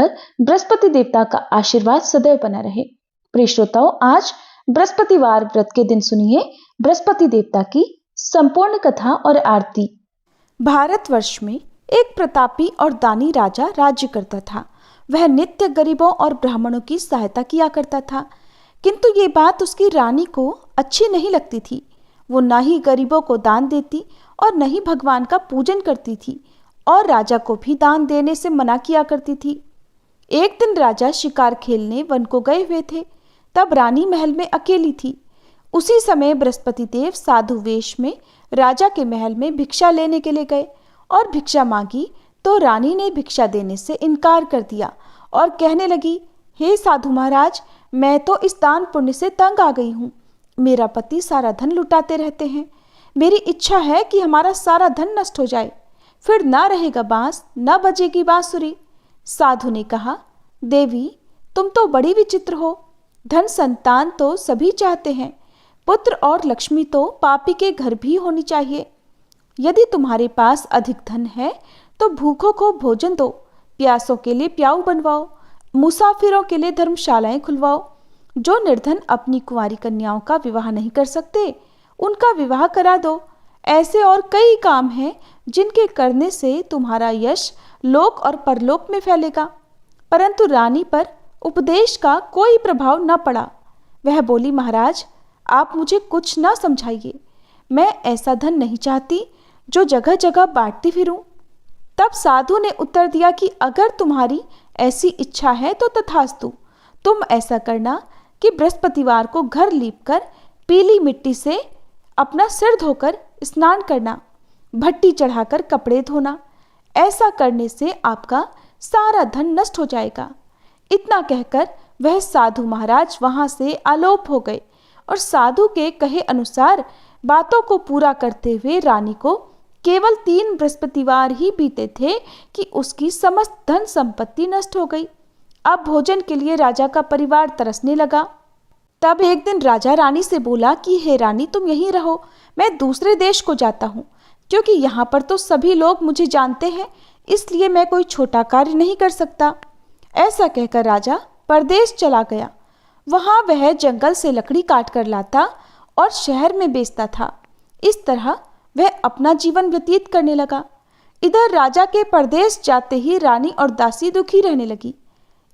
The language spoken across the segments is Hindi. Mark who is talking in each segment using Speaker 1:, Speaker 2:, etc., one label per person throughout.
Speaker 1: बृहस्पति देवता का आशीर्वाद सदैव बना रहे। प्रिय श्रोताओं, आज बृहस्पतिवार व्रत के दिन सुनिए बृहस्पति देवता की संपूर्ण कथा और आरती।
Speaker 2: भारतवर्ष में एक प्रतापी और दानी राजा राज्य करता था। वह नित्य गरीबों और ब्राह्मणों की सहायता किया करता था, किंतु ये बात उसकी रानी को अच्छी नहीं लगती थी। वो न ही गरीबों को दान देती और न ही भगवान का पूजन करती थी, और राजा को भी दान देने से मना किया करती थी। एक दिन राजा शिकार खेलने वन को गए हुए थे। तब रानी महल में अकेली थी। उसी समय बृहस्पति देव साधु वेश में राजा के महल में भिक्षा लेने के लिए गए और भिक्षा मांगी तो रानी ने भिक्षा देने से इनकार कर दिया और कहने लगी, हे साधु महाराज, मैं तो इस दान पुण्य से तंग आ गई हूँ। मेरा पति सारा धन लुटाते रहते हैं। मेरी इच्छा है कि हमारा सारा धन नष्ट हो जाए, फिर ना रहेगा बांस, न बजेगी बांसुरी। साधु ने कहा, देवी, तुम तो बड़ी विचित्र हो। धन संतान तो सभी चाहते हैं, पुत्र और लक्ष्मी तो पापी के घर भी होनी चाहिए। यदि तुम्हारे पास अधिक धन है तो भूखों को भोजन दो, प्यासों के लिए प्याऊ बनवाओ, मुसाफिरों के लिए धर्मशालाएं खुलवाओ। जो निर्धन अपनी कुंवारी कन्याओं का विवाह नहीं कर सकते, उनका विवाह करा दो। ऐसे और कई काम हैं जिनके करने से तुम्हारा यश लोक और परलोक में फैलेगा। परंतु रानी पर उपदेश का कोई प्रभाव न पड़ा। वह बोली, महाराज, आप मुझे कुछ न समझाइए। मैं ऐसा धन नहीं चाहती जो जगह जगह बांटती फिरूं। तब साधु ने उत्तर दिया कि अगर तुम्हारी ऐसी इच्छा है तो तथास्तु। तुम ऐसा करना कि बृहस्पतिवार को घर लीपकर पीली मिट्टी से अपना सिर धोकर स्नान करना, भट्टी चढ़ाकर कपड़े धोना। ऐसा करने से आपका सारा धन नष्ट हो जाएगा। इतना कहकर वह साधु महाराज वहां से आलोप हो गए और साधु के कहे अनुसार बातों को पूरा करते हुए रानी को केवल 3 बृहस्पतिवार ही बीते थे कि उसकी समस्त धन संपत्ति नष्ट हो गई। अब भोजन के लिए राजा का परिवार तरसने लगा। तब एक दिन राजा रानी से बोला कि हे रानी, तुम यहीं रहो, मैं दूसरे देश को जाता हूँ, क्योंकि यहाँ पर तो सभी लोग मुझे जानते हैं, इसलिए मैं कोई छोटा कार्य नहीं कर सकता। ऐसा कहकर राजा परदेश चला गया। वहां वह जंगल से लकड़ी काट कर लाता और शहर में बेचता था। इस तरह वह अपना जीवन व्यतीत करने लगा। इधर राजा के परदेश जाते ही रानी और दासी दुखी रहने लगी।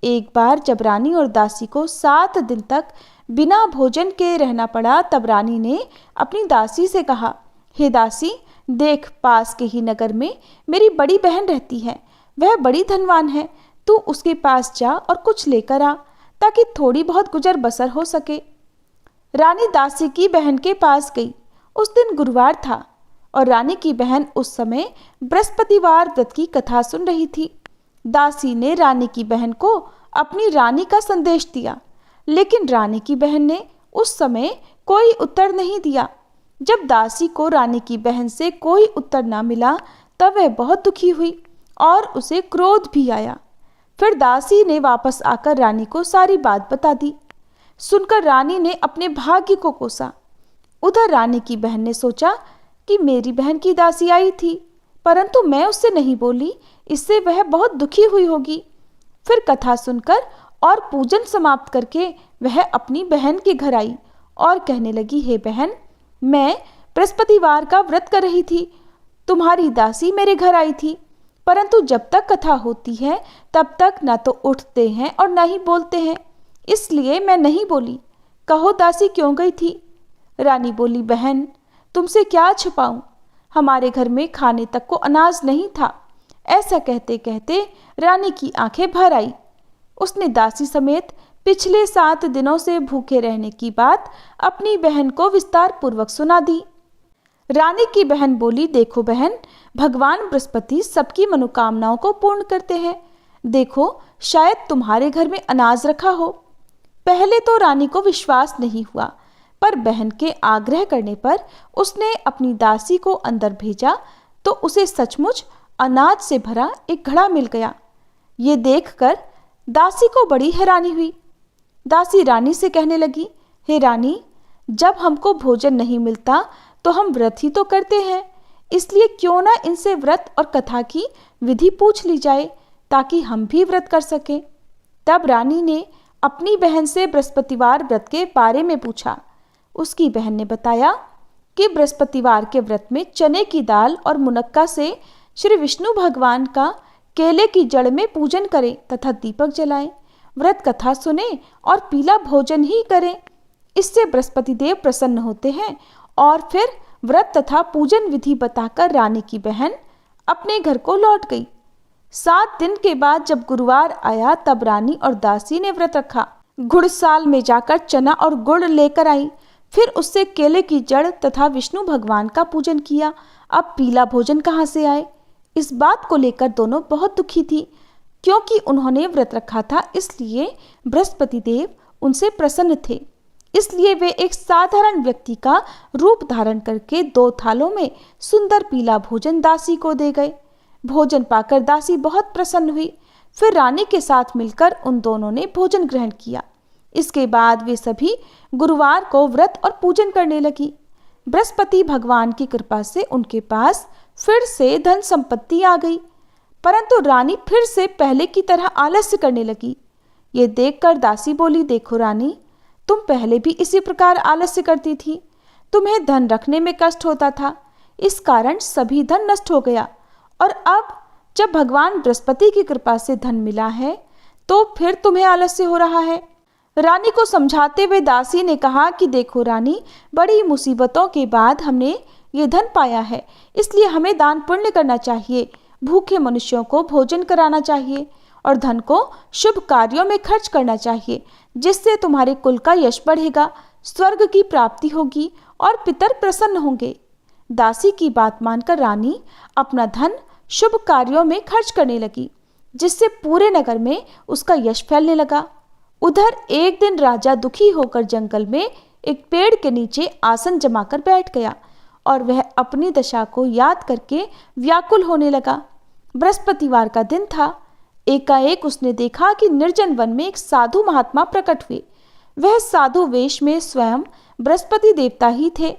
Speaker 2: एक बार जब रानी और दासी को 7 दिन तक बिना भोजन के रहना पड़ा, तब रानी ने अपनी दासी से कहा, हे दासी, देख, पास के ही नगर में मेरी बड़ी बहन रहती है। वह बड़ी धनवान है। तू उसके पास जा और कुछ लेकर आ, ताकि थोड़ी बहुत गुजर बसर हो सके। रानी दासी की बहन के पास गई। उस दिन गुरुवार था और रानी की बहन उस समय बृहस्पतिवार व्रत की कथा सुन रही थी। दासी ने रानी की बहन को अपनी रानी का संदेश दिया, लेकिन रानी की बहन ने उस समय कोई उत्तर नहीं दिया। जब दासी को रानी की बहन से कोई उत्तर न मिला, तब वह बहुत दुखी हुई और उसे क्रोध भी आया। फिर दासी ने वापस आकर रानी को सारी बात बता दी। सुनकर रानी ने अपने भाग्य को कोसा। उधर रानी की बहन ने सोचा कि मेरी बहन की दासी आई थी, परंतु मैं उससे नहीं बोली, इससे वह बहुत दुखी हुई होगी। फिर कथा सुनकर और पूजन समाप्त करके वह अपनी बहन के घर आई और कहने लगी, हे बहन, मैं बृहस्पतिवार का व्रत कर रही थी। तुम्हारी दासी मेरे घर आई थी, परंतु जब तक कथा होती है तब तक न तो उठते हैं और न ही बोलते हैं, इसलिए मैं नहीं बोली। कहो दासी क्यों गई थी? रानी बोली, बहन, तुमसे क्या छुपाऊं, हमारे घर में खाने तक को अनाज नहीं था। ऐसा कहते कहते रानी की आंखें भर आई। उसने दासी समेत पिछले 7 दिनों से भूखे रहने की बात अपनी बहन को विस्तार पूर्वक सुना दी। रानी की बहन बोली, देखो बहन, भगवान बृहस्पति सबकी मनोकामनाओं को पूर्ण करते हैं। देखो, शायद तुम्हारे घर में अनाज रखा हो। पहले तो रानी को विश्वास नहीं हुआ, पर बहन के आग्रह करने पर उसने अपनी दासी को अंदर भेजा तो उसे सचमुच अनाज से भरा एक घड़ा मिल गया। ये देखकर दासी को बड़ी हैरानी हुई। दासी रानी से कहने लगी, हे रानी, जब हमको भोजन नहीं मिलता तो हम व्रत ही तो करते हैं, इसलिए क्यों ना इनसे व्रत और कथा की विधि पूछ ली जाए। ताकि हम भी व्रत कर सकें। तब रानी ने अपनी बहन से बृहस्पतिवार व्रत के बारे में पूछा। उसकी बहन ने बताया कि बृहस्पतिवार के व्रत में चने की दाल और मुनक्का से श्री विष्णु भगवान का केले की जड़ में पूजन करें तथा दीपक जलाएं, व्रत कथा सुने और पीला भोजन ही करें। इससे बृहस्पति देव प्रसन्न होते हैं। और फिर व्रत तथा पूजन विधि बताकर रानी की बहन अपने घर को लौट गई। 7 दिन के बाद जब गुरुवार आया तब रानी और दासी ने व्रत रखा। घुड़साल में जाकर चना और गुड़ लेकर आई, फिर उससे केले की जड़ तथा विष्णु भगवान का पूजन किया। अब पीला भोजन कहाँ से आए? इस बात को लेकर दोनों बहुत दुखी थी, क्योंकि उन्होंने व्रत रखा था, इसलिए बृहस्पति देव उनसे प्रसन्न थे। इसलिए वे एक साधारण व्यक्ति का रूप धारण करके 2 थालों में सुंदर पीला भोजन दासी को दे गए। भोजन पाकर दासी बहुत प्रसन्न हुई। फिर रानी के साथ मिलकर उन दोनों ने भोजन ग्रहण किया। इसके बाद वे सभी गुरुवार को व्रत और पूजन करने लगी। बृहस्पति भगवान की कृपा से उनके पास फिर से धन संपत्ति आ गई, परंतु रानी फिर से पहले की तरह आलस्य करने लगी। ये देखकर दासी बोली, देखो रानी, तुम पहले भी इसी प्रकार आलस्य करती थी। तुम्हें धन रखने में कष्ट होता था, इस कारण सभी धन नष्ट हो गया। और अब जब भगवान बृहस्पति की कृपा से धन मिला है तो फिर तुम्हें आलस्य हो रहा है। रानी को समझाते हुए दासी ने कहा कि देखो रानी, बड़ी मुसीबतों के बाद हमने ये धन पाया है, इसलिए हमें दान पुण्य करना चाहिए, भूखे मनुष्यों को भोजन कराना चाहिए और धन को शुभ कार्यों में खर्च करना चाहिए, जिससे तुम्हारे कुल का यश बढ़ेगा, स्वर्ग की प्राप्ति होगी और पितर प्रसन्न होंगे। दासी की बात मानकर रानी अपना धन शुभ कार्यों में खर्च करने लगी, जिससे पूरे नगर में उसका यश फैलने लगा। उधर एक दिन राजा दुखी होकर जंगल में एक पेड़ के नीचे आसन जमाकर बैठ गया और वह अपनी दशा को याद करके व्याकुल होने लगा। बृहस्पतिवार का दिन था। एकाएक उसने देखा कि निर्जन वन में एक साधु महात्मा प्रकट हुए। वह साधु वेश में स्वयं बृहस्पति देवता ही थे।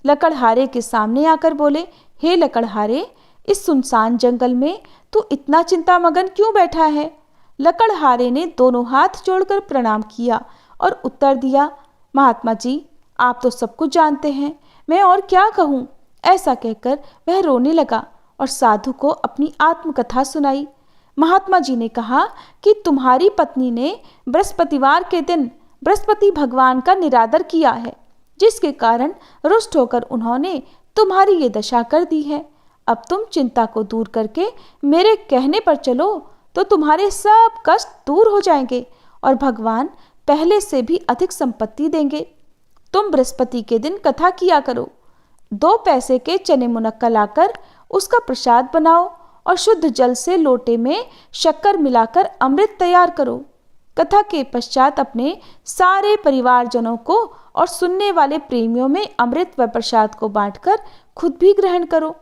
Speaker 2: लकड़हारे के सामने आकर बोले, हे लकड़हारे, इस सुनसान जंगल में तू इतना चिंतामगन क्यों बैठा है? लकड़हारे ने दोनों हाथ जोड़कर प्रणाम किया और उत्तर दिया, महात्मा जी, आप तो सब कुछ जानते हैं, मैं और क्या कहूँ। ऐसा कहकर वह रोने लगा और साधु को अपनी आत्मकथा सुनाई। महात्मा जी ने कहा कि तुम्हारी पत्नी ने बृहस्पतिवार के दिन बृहस्पति भगवान का निरादर किया है, जिसके कारण रुष्ट होकर उन्होंने तुम्हारी ये दशा कर दी है। अब तुम चिंता को दूर करके मेरे कहने पर चलो तो तुम्हारे सब कष्ट दूर हो जाएंगे और भगवान पहले से भी अधिक संपत्ति देंगे। तुम बृहस्पति के दिन कथा किया करो। 2 पैसे के चने मुनक्का लाकर उसका प्रसाद बनाओ और शुद्ध जल से लोटे में शक्कर मिलाकर अमृत तैयार करो। कथा के पश्चात अपने सारे परिवारजनों को और सुनने वाले प्रेमियों में अमृत व प्रसाद को बांटकर खुद भी ग्रहण करो।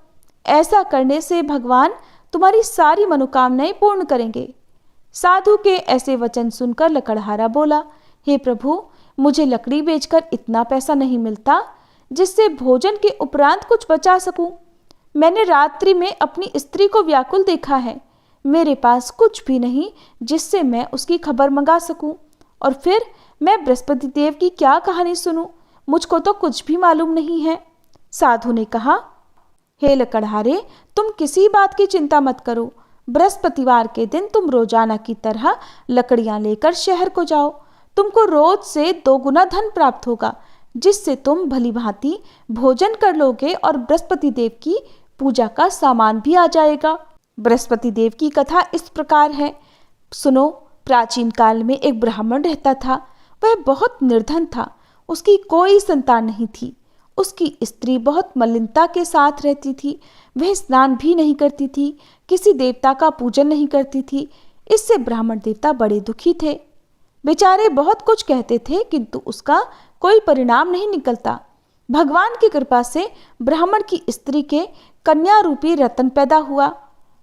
Speaker 2: ऐसा करने से भगवान तुम्हारी सारी मनोकामनाएं पूर्ण करेंगे। साधु के ऐसे वचन सुनकर लकड़हारा बोला, हे प्रभु, मुझे लकड़ी बेचकर इतना पैसा नहीं मिलता जिससे भोजन के उपरांत कुछ बचा सकूं। मैंने रात्रि में अपनी स्त्री को व्याकुल देखा है। मेरे पास कुछ भी नहीं जिससे मैं उसकी खबर मंगा सकूं, और फिर मैं बृहस्पति देव की क्या कहानी सुनूं? मुझको तो कुछ भी मालूम नहीं है। साधु ने कहा, हे लकड़हारे, तुम किसी बात की चिंता मत करो। बृहस्पतिवार के दिन तुम रोजाना की तरह लकड़ियां लेकर शहर को जाओ। तुमको रोज से 2 गुना धन प्राप्त होगा, जिससे तुम भली भांति भोजन कर लोगे और बृहस्पति देव की पूजा का सामान भी आ जाएगा। बृहस्पति देव की कथा इस प्रकार है। सुनो, प्राचीन काल में एक ब्राह्मण रहता था। वह बहुत निर्धन था। उसकी कोई संतान नहीं थी। उसकी स्त्री बहुत मलिनता के साथ रहती थी। वह स्नान भी नहीं करती थी, किसी देवता का पूजन नहीं करती थी। इससे ब्राह्मण देवता बड़े दुखी थे। बेचारे बहुत कुछ कहते थे, किंतु उसका कोई परिणाम नहीं निकलता। भगवान की कृपा से ब्राह्मण की स्त्री के कन्या रूपी रतन पैदा हुआ।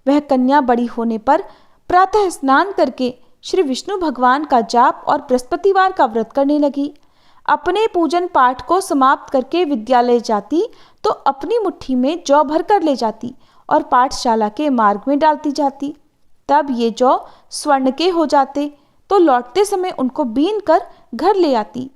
Speaker 2: वह कन्या बड़ी होने पर प्रातः स्नान करके श्री विष्णु भगवान का जाप और बृहस्पतिवार का व्रत करने लगी। अपने पूजन पाठ को समाप्त करके विद्यालय जाती तो अपनी मुट्ठी में जौ भर कर ले जाती और पाठशाला के मार्ग में डालती जाती। तब ये जौ स्वर्ण के हो जाते तो लौटते समय उनको बीन कर घर ले आती।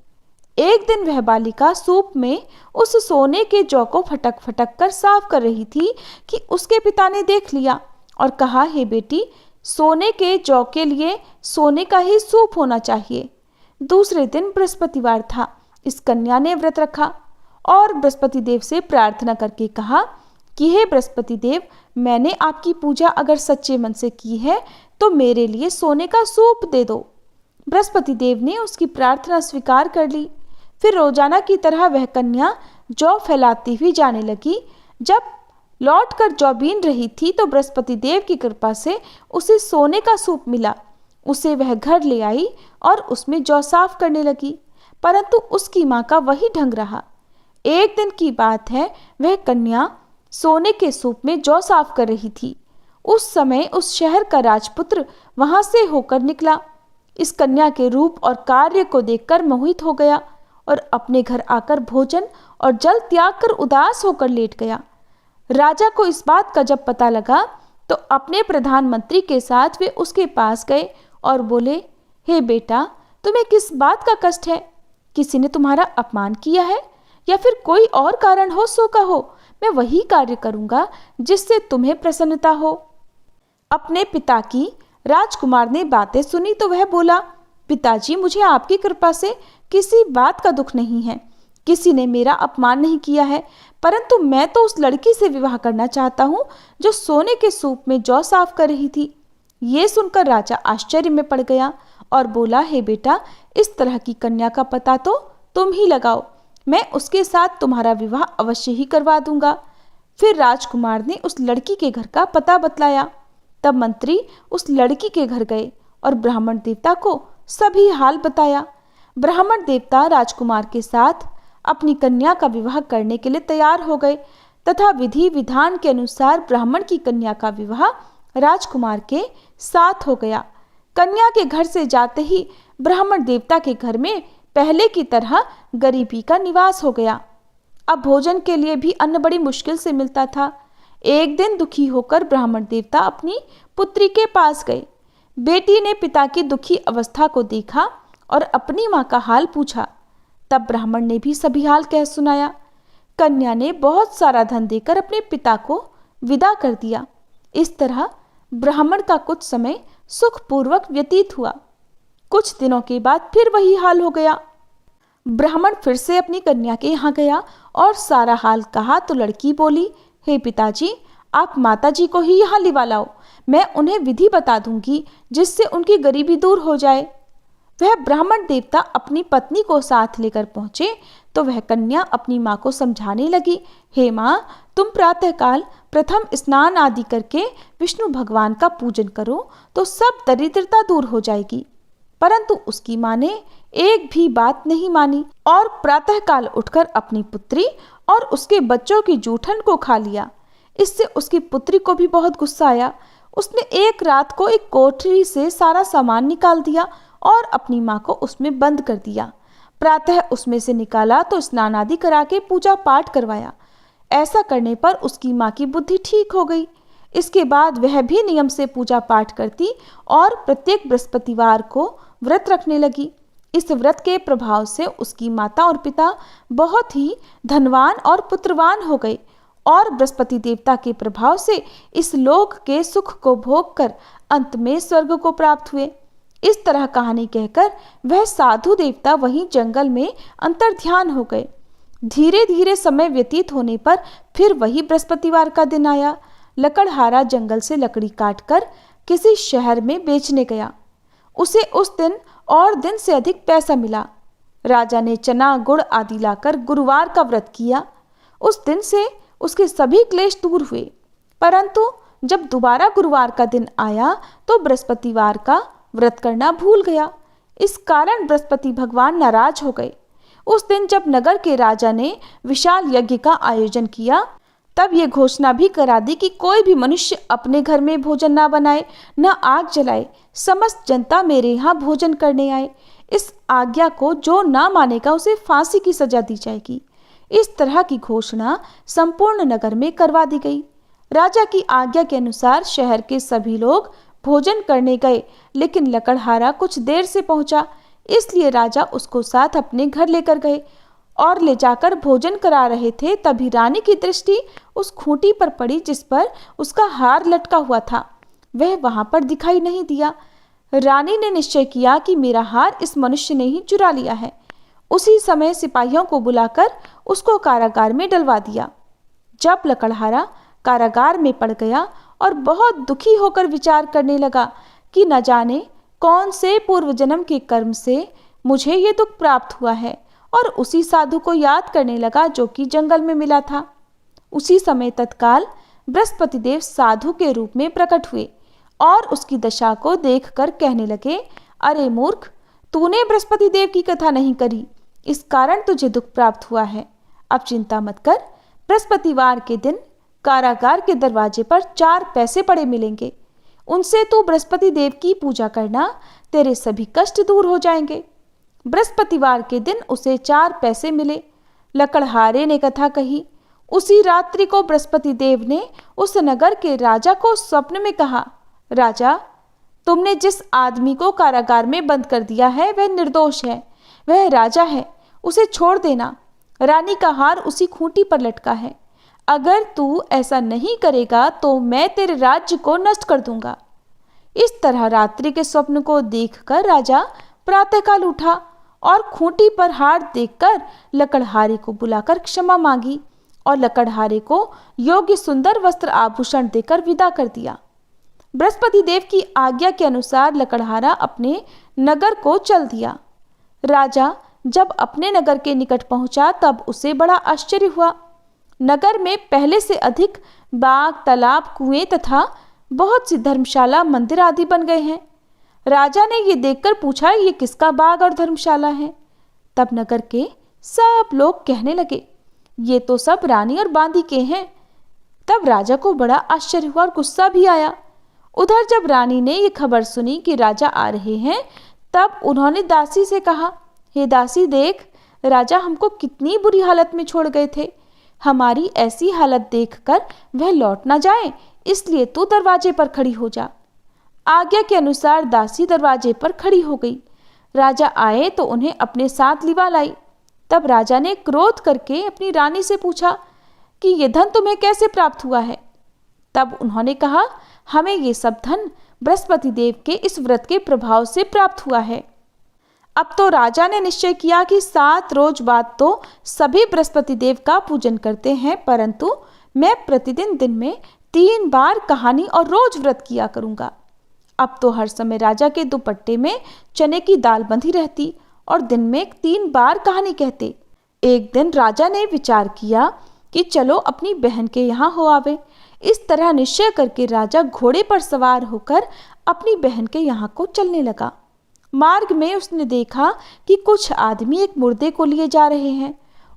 Speaker 2: एक दिन वह बालिका सूप में उस सोने के जौ को फटक फटक कर साफ कर रही थी कि उसके पिता ने देख लिया और कहा, हे बेटी, सोने के जौ के लिए सोने का ही सूप होना चाहिए। दूसरे दिन बृहस्पतिवार था। इस कन्या ने व्रत रखा और बृहस्पति देव से प्रार्थना करके कहा कि हे बृहस्पति देव, मैंने आपकी पूजा अगर सच्चे मन से की है तो मेरे लिए सोने का सूप दे दो। बृहस्पति देव ने उसकी प्रार्थना स्वीकार कर ली। फिर रोजाना की तरह वह कन्या जौ फैलाती हुई जाने लगी। जब लौट कर जौ बीन रही थी तो बृहस्पति देव की कृपा से उसे सोने का सूप मिला। उसे वह घर ले आई और उसमें जौ साफ करने लगी, परंतु उसकी माँ का वही ढंग रहा। एक दिन की बात है, वह कन्या सोने के सूप में जौ साफ कर रही थी। उस समय उस शहर का राजपुत्र वहां से होकर निकला। इस कन्या के रूप और कार्य को देखकर मोहित हो गया और अपने घर आकर भोजन और जल त्याग कर उदास होकर लेट गया। राजा को इस बात का जब पता लगा तो अपने प्रधानमंत्री के साथ वे उसके पास गए और बोले, हे बेटा, तुम्हें किस बात का कष्ट है? किसी ने तुम्हारा अपमान किया है या फिर कोई और कारण हो सो कहो, मैं वही कार्य करूंगा जिससे तुम्हें प्रसन्नता हो। अपने पिता की राजकुमार ने बातें सुनी तो वह बोला, पिताजी, मुझे आपकी कृपा से किसी बात का दुख नहीं है। किसी ने मेरा अपमान नहीं किया है, परंतु मैं तो उस लड़की से विवाह करना चाहता हूँ जो सोने के सूप में जौ साफ कर रही थी। ये सुनकर राजा आश्चर्य में पड़ गया और बोला, हे बेटा, इस तरह की कन्या का पता तो तुम ही लगाओ, मैं उसके साथ तुम्हारा विवाह अवश्य ही करवा दूंगा। फिर राजकुमार ने उस लड़की के घर का पता बतलाया। तब मंत्री उस लड़की के घर गए और ब्राह्मण देवता को सभी हाल बताया। ब्राह्मण देवता राजकुमार के साथ अपनी कन्या का विवाह करने के लिए तैयार हो गए तथा विधि विधान के अनुसार ब्राह्मण की कन्या का विवाह राजकुमार के साथ हो गया। कन्या के घर से जाते ही ब्राह्मण देवता के घर में पहले की तरह गरीबी का निवास हो गया। अब भोजन के लिए भी अन्न बड़ी मुश्किल से मिलता था। एक दिन दुखी होकर ब्राह्मण देवता अपनी पुत्री के पास गए। बेटी ने पिता की दुखी अवस्था को देखा और अपनी माँ का हाल पूछा। तब ब्राह्मण ने भी सभी हाल कह सुनाया। कन्या ने बहुत सारा धन देकर अपने पिता को विदा कर दिया। इस तरह ब्राह्मण का कुछ समय सुखपूर्वक व्यतीत हुआ। कुछ दिनों के बाद फिर वही हाल हो गया। ब्राह्मण फिर से अपनी कन्या के यहाँ गया और सारा हाल कहा तो लड़की बोली, हे पिताजी, आप माताजी को ही यहाँ लिवा लाओ, मैं उन्हें विधि बता दूंगी जिससे उनकी गरीबी दूर हो जाए। वह ब्राह्मण देवता अपनी पत्नी को साथ लेकर पहुंचे तो वह कन्या अपनी माँ को समझाने लगी, हे माँ, तुम प्रातःकाल प्रथम स्नान आदि करके विष्णु भगवान का पूजन करो तो सब दरिद्रता दूर हो जाएगी। परंतु उसकी माँ ने एक भी बात नहीं मानी और प्रातःकाल उठकर अपनी पुत्री और उसके बच्चों की जूठन को खा लिया। इससे उसकी पुत्री को भी बहुत गुस्सा आया। उसने एक रात को एक कोठरी से सारा सामान निकाल दिया और अपनी माँ को उसमें बंद कर दिया। प्रातः उसमें से निकाला तो स्नान आदि करा के पूजा पाठ करवाया। ऐसा करने पर उसकी माँ की बुद्धि ठीक हो गई। इसके बाद वह भी नियम से पूजा पाठ करती और प्रत्येक बृहस्पतिवार को व्रत रखने लगी। इस व्रत के प्रभाव से उसकी माता और पिता बहुत ही धनवान और पुत्रवान हो गए और बृहस्पति देवता के प्रभाव से इस लोक के सुख को भोग कर अंत में स्वर्ग को प्राप्त हुए। इस तरह कहानी कहकर वह साधु देवता वहीं जंगल में अंतर्ध्यान हो गए। धीरे धीरे समय व्यतीत होने पर फिर वही बृहस्पतिवार का दिन आया। लकड़हारा जंगल से लकड़ी काटकर किसी शहर में बेचने गया। उसे उस दिन और दिन से अधिक पैसा मिला। राजा ने चना गुड़ आदि लाकर गुरुवार का व्रत किया। उस दिन से उसके सभी क्लेश दूर हुए। परंतु जब दोबारा गुरुवार का दिन आया तो बृहस्पतिवार का व्रत करना भूल गया। इस कारण बृहस्पति भगवान नाराज हो गए। उस दिन जब नगर के राजा ने विशाल यज्ञ का आयोजन किया तब ये घोषणा भी करा दी कि कोई भी मनुष्य अपने घर में भोजन ना बनाए, न आग जलाए, समस्त जनता मेरे यहाँ भोजन करने आए। इस आज्ञा को जो ना मानेगा उसे फांसी की सजा दी जाएगी। इस तरह की घोषणा संपूर्ण नगर में करवा दी गई। राजा की आज्ञा के अनुसार शहर के सभी लोग भोजन करने गए, लेकिन लकड़हारा कुछ देर से पहुंचा, इसलिए राजा उसको साथ अपने घर लेकर गए और ले जाकर भोजन करा रहे थे। तभी रानी की दृष्टि उस खूंटी पर पड़ी जिस पर उसका हार लटका हुआ था। वह वहां पर दिखाई नहीं दिया। रानी ने निश्चय किया कि मेरा हार इस मनुष्य ने ही चुरा लिया है। उसी समय सिपाहियों को बुलाकर उसको कारागार में डलवा दिया। जब लकड़हारा कारागार में पड़ गया और बहुत दुखी होकर विचार करने लगा कि न जाने कौन से पूर्व जन्म के कर्म से मुझे ये दुख प्राप्त हुआ है, और उसी साधु को याद करने लगा जो कि जंगल में मिला था। उसी समय तत्काल बृहस्पति देव साधु के रूप में प्रकट हुए और उसकी दशा को देखकर कहने लगे, अरे मूर्ख, तूने बृहस्पति देव की कथा नहीं करी, इस कारण तुझे दुख प्राप्त हुआ है। अब चिंता मत कर, बृहस्पतिवार के दिन कारागार के दरवाजे पर 4 पैसे पड़े मिलेंगे। उनसे तू बृहस्पति देव की पूजा करना, तेरे सभी कष्ट दूर हो जाएंगे। बृहस्पतिवार के दिन उसे 4 पैसे मिले। लकड़हारे ने कथा कही। उसी रात्रि को बृहस्पति देव ने उस नगर के राजा को स्वप्न में कहा, राजा, तुमने जिस आदमी को कारागार में बंद कर दिया है वह निर्दोष है, वह राजा है, उसे छोड़ देना। रानी का हार उसी खूंटी पर लटका है। अगर तू ऐसा नहीं करेगा तो मैं तेरे राज्य को नष्ट कर दूंगा। इस तरह रात्रि के स्वप्न को देखकर राजा प्रातःकाल उठा और खूंटी पर हार देखकर लकड़हारे को बुलाकर क्षमा मांगी और लकड़हारे को योग्य सुंदर वस्त्र आभूषण देकर विदा कर दिया। बृहस्पति देव की आज्ञा के अनुसार लकड़हारा अपने नगर को चल दिया। राजा जब अपने नगर के निकट पहुंचा तब उसे बड़ा आश्चर्य हुआ। नगर में पहले से अधिक बाग, तालाब, कुएं तथा बहुत सी धर्मशाला, मंदिर आदि बन गए हैं। राजा ने ये देखकर पूछा, ये किसका बाग और धर्मशाला है? तब नगर के सब लोग कहने लगे, ये तो सब रानी और बांदी के हैं। तब राजा को बड़ा आश्चर्य हुआ और गुस्सा भी आया। उधर जब रानी ने ये खबर सुनी कि राजा आ रहे हैं, तब उन्होंने दासी से कहा, हे दासी, देख, राजा हमको कितनी बुरी हालत में छोड़ गए थे। हमारी ऐसी हालत देखकर वह लौट ना जाए, इसलिए तू दरवाजे पर खड़ी हो जा। आज्ञा के अनुसार दासी दरवाजे पर खड़ी हो गई। राजा आए तो उन्हें अपने साथ लिवा लाई। तब राजा ने क्रोध करके अपनी रानी से पूछा कि ये धन तुम्हें कैसे प्राप्त हुआ है? तब उन्होंने कहा, हमें ये सब धन बृहस्पति देव के इस व्रत के प्रभाव से प्राप्त हुआ है। अब तो राजा ने निश्चय किया कि 7 रोज बाद तो सभी बृहस्पति देव का पूजन करते हैं, परंतु मैं प्रतिदिन दिन में 3 बार कहानी और रोज व्रत किया करूंगा। अब तो हर समय राजा के दुपट्टे में चने की दाल बंधी रहती और दिन में 3 बार कहानी कहते। एक दिन राजा ने विचार किया कि चलो अपनी बहन के यहाँ हो आवे। इस तरह निश्चय करके राजा घोड़े पर सवार होकर अपनी बहन के यहाँ को चलने लगा। मार्ग में उसने देखा कि कुछ आदमी एक मुर्दे को लिए जा रहे हैं।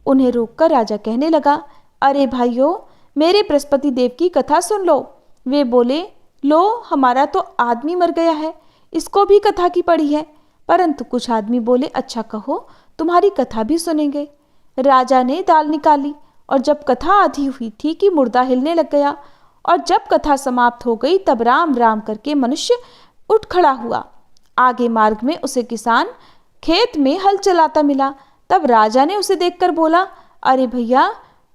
Speaker 2: उन्हें रोककर राजा कहने लगा, अरे भाइयों, मेरे बृहस्पति देव की कथा सुन लो। वे बोले, लो, हमारा तो आदमी मर गया है, इसको भी कथा की पड़ी है। परंतु कुछ आदमी बोले, अच्छा कहो, तुम्हारी कथा भी सुनेंगे। राजा ने दाल निकाली और जब कथा आधी हुई थी कि मुर्दा हिलने लग गया, और जब कथा समाप्त हो गई तब राम राम करके मनुष्य उठ खड़ा हुआ। आगे मार्ग में उसे किसान खेत में हल चलाता मिला। तब राजा ने उसे देखकर बोला, अरे भैया,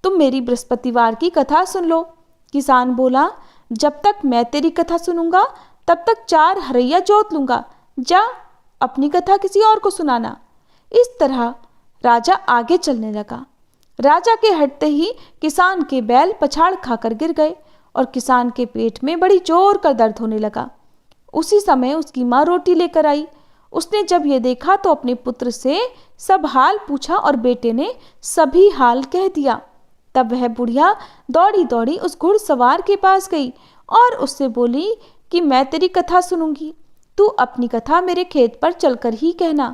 Speaker 2: तुम मेरी बृहस्पतिवार की कथा सुन लो। किसान बोला, जब तक मैं तेरी कथा सुनूंगा तब तक 4 हरैया जोत लूंगा, जा अपनी कथा किसी और को सुनाना। इस तरह राजा आगे चलने लगा। राजा के हटते ही किसान के बैल पछाड़ खाकर गिर गए और किसान के पेट में बड़ी जोर का दर्द होने लगा। उसी समय उसकी माँ रोटी लेकर आई। उसने जब ये देखा तो अपने पुत्र से सब हाल पूछा और बेटे ने सभी हाल कह दिया। तब वह बुढ़िया दौड़ी दौड़ी उस घुड़सवार के पास गई और उससे बोली कि मैं तेरी कथा सुनूंगी, तू अपनी कथा मेरे खेत पर चलकर ही कहना।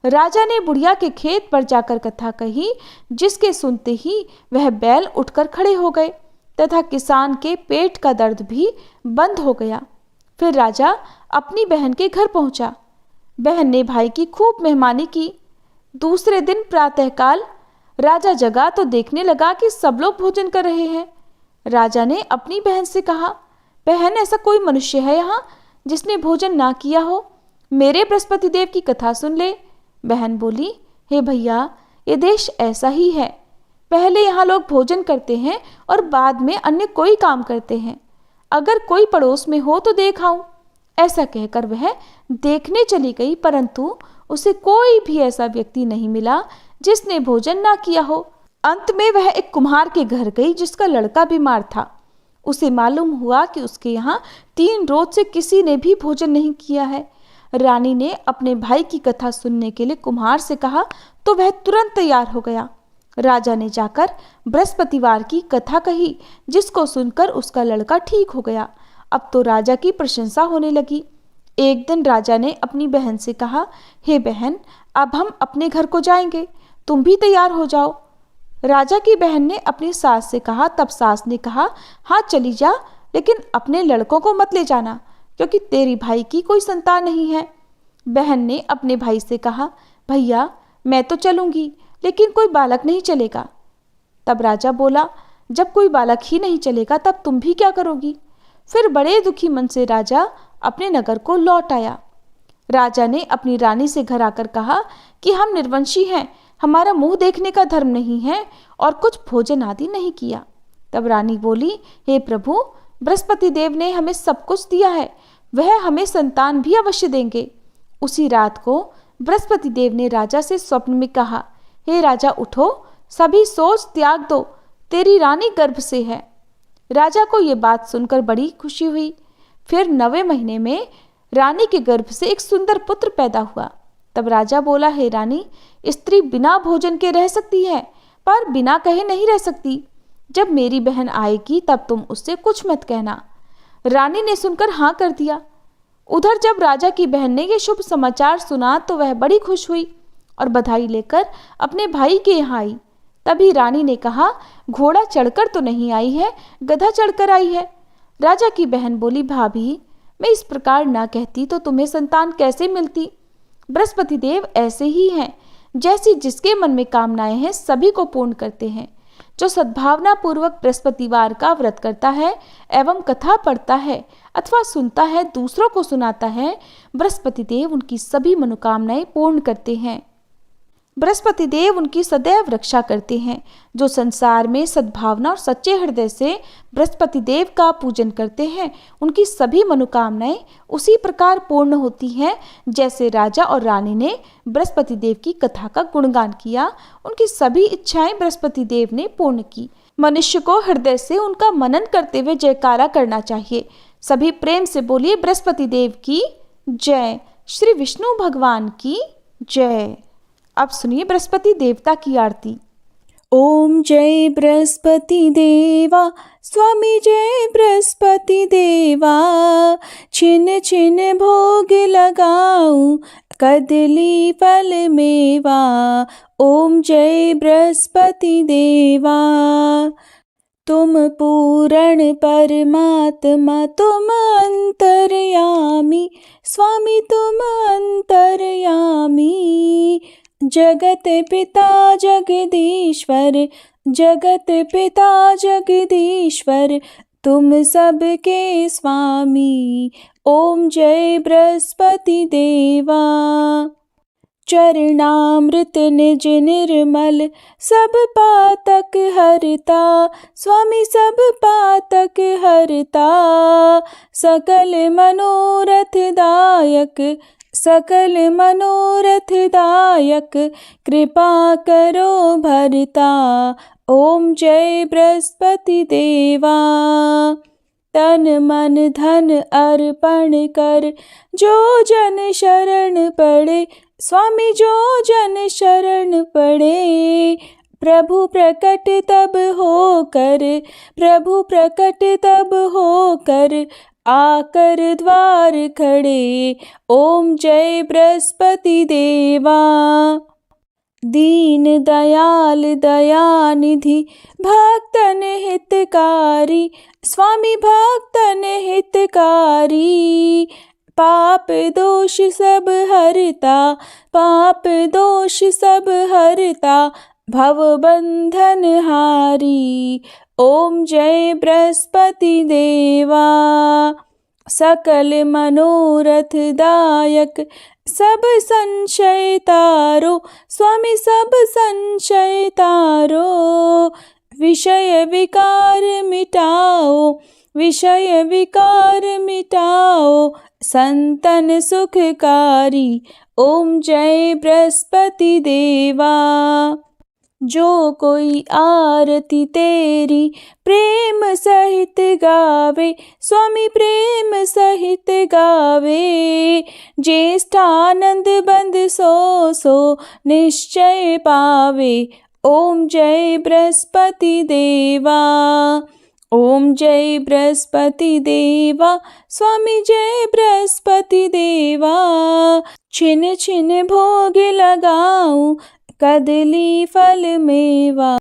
Speaker 2: राजा ने बुढ़िया के खेत पर जाकर कथा कही, जिसके सुनते ही वह बैल उठकर खड़े हो गए तथा किसान के पेट का दर्द भी बंद हो गया। फिर राजा अपनी बहन के घर पहुंचा। बहन ने भाई की खूब मेहमानी की। दूसरे दिन प्रातःकाल राजा जगा तो देखने लगा कि सब लोग भोजन कर रहे हैं। राजा ने अपनी बहन से कहा, बहन, ऐसा कोई मनुष्य है यहाँ जिसने भोजन ना किया हो? मेरे बृहस्पति देव की कथा सुन ले। बहन बोली, हे भैया, ये देश ऐसा ही है। पहले यहाँ लोग भोजन करते हैं और बाद में अन्य कोई काम करते हैं। अगर कोई पड़ोस में हो तो देख आऊं। ऐसा कहकर वह देखने चली गई, परंतु उसे कोई भी ऐसा व्यक्ति नहीं मिला जिसने भोजन ना किया हो। अंत में वह एक कुम्हार के घर गई जिसका लड़का बीमार था। उसे मालूम हुआ कि उसके यहाँ 3 रोज से किसी ने भी भोजन नहीं किया है। रानी ने अपने भाई की कथा सुनने के लिए कुम्हार से कहा तो वह तुरंत तैयार हो गया। राजा ने जाकर बृहस्पतिवार की कथा कही, जिसको सुनकर उसका लड़का ठीक हो गया। अब तो राजा की प्रशंसा होने लगी। एक दिन राजा ने अपनी बहन से कहा, हे बहन, अब हम अपने घर को जाएंगे, तुम भी तैयार हो जाओ। राजा की बहन ने अपनी सास से कहा, तब सास ने कहा, हाँ चली जा, लेकिन अपने लड़कों को मत ले जाना, क्योंकि तेरी भाई की कोई संतान नहीं है। बहन ने अपने भाई से कहा, भैया मैं तो चलूंगी, लेकिन कोई बालक नहीं चलेगा। तब राजा बोला, जब कोई बालक ही नहीं चलेगा तब तुम भी क्या करोगी? फिर बड़े दुखी मन से राजा अपने नगर को लौट आया। राजा ने अपनी रानी से घर आकर कहा कि हम निर्वंशी हैं, हमारा मुंह देखने का धर्म नहीं है और कुछ भोजन आदि नहीं किया। तब रानी बोली, हे प्रभु, बृहस्पति देव ने हमें सब कुछ दिया है, वह हमें संतान भी अवश्य देंगे। उसी रात को बृहस्पति देव ने राजा से स्वप्न में कहा, हे राजा उठो, सभी सोच त्याग दो, तेरी रानी गर्भ से है। राजा को ये बात सुनकर बड़ी खुशी हुई। फिर 9वें महीने में रानी के गर्भ से एक सुंदर पुत्र पैदा हुआ। तब राजा बोला, हे रानी, स्त्री बिना भोजन के रह सकती है, पर बिना कहे नहीं रह सकती। जब मेरी बहन आएगी तब तुम उससे कुछ मत कहना। रानी ने सुनकर हाँ कर दिया। उधर जब राजा की बहन ने यह शुभ समाचार सुना तो वह बड़ी खुश हुई और बधाई लेकर अपने भाई के यहाँ आई। तभी रानी ने कहा, घोड़ा चढ़कर तो नहीं आई है, गधा चढ़कर आई है। राजा की बहन बोली, भाभी, मैं इस प्रकार ना कहती तो तुम्हें संतान कैसे मिलती? बृहस्पति देव ऐसे ही हैं, जैसी जिसके मन में कामनाएं हैं सभी को पूर्ण करते हैं। जो सद्भावना पूर्वक बृहस्पतिवार का व्रत करता है एवं कथा पढ़ता है अथवा सुनता है, दूसरों को सुनाता है, बृहस्पति देव उनकी सभी मनोकामनाएं पूर्ण करते हैं। बृहस्पति देव उनकी सदैव रक्षा करते हैं। जो संसार में सद्भावना और सच्चे हृदय से बृहस्पति देव का पूजन करते हैं, उनकी सभी मनोकामनाएं उसी प्रकार पूर्ण होती हैं जैसे राजा और रानी ने बृहस्पति देव की कथा का गुणगान किया। उनकी सभी इच्छाएं बृहस्पति देव ने पूर्ण की। मनुष्य को हृदय से उनका मनन करते हुए जयकारा करना चाहिए। सभी प्रेम से बोलिए, बृहस्पति देव की जय, श्री विष्णु भगवान की जय। अब सुनिए बृहस्पति देवता की आरती।
Speaker 3: ओम जय बृहस्पति देवा, स्वामी जय बृहस्पति देवा। छिन छिन भोग लगाऊं, कदली फल मेवा। ओम जय बृहस्पति देवा। तुम पूर्ण परमात्मा, तुम अंतर्यामी, स्वामी तुम अंतर्यामी। जगत पिता जगदीश्वर, जगत पिता जगदीश्वर, तुम सबके स्वामी। ओम जय बृहस्पति देवा। चरणामृत निज निर्मल, सब पातक हरता, स्वामी सब पातक हरता। सकल मनोरथ दायक, सकल मनोरथ दायक, कृपा करो भरता। ओम जय बृहस्पति देवा। तन मन धन अर्पण कर, जो जन शरण पड़े, स्वामी जो जन शरण पड़े। प्रभु प्रकट तब होकर, प्रभु प्रकट तब होकर, आकर द्वार खड़े। ओम जय बृहस्पति देवा। दीन दयाल दयानिधि, भक्तन हितकारी, स्वामी भक्तन हितकारी। पाप दोष सब हरता, पाप दोष सब हरता, भव बंधन हारी। ओम जय बृहस्पति देवा। सकल मनोरथ दायक सब संशय तारो, स्वामी सब संशय तारो। विषय विकार मिटाओ, विषय विकार मिटाओ, संतन सुखकारी। ओम जय बृहस्पति देवा। जो कोई आरती तेरी प्रेम सहित गावे, स्वामी प्रेम सहित गावे। ज्येष्ठानंद बंद सो सो निश्चय पावे। ओम जय बृहस्पति देवा। ओम जय बृहस्पति देवा, स्वामी जय बृहस्पति देवा। छिन छिन भोग लगाऊं, कदली फल मेवा।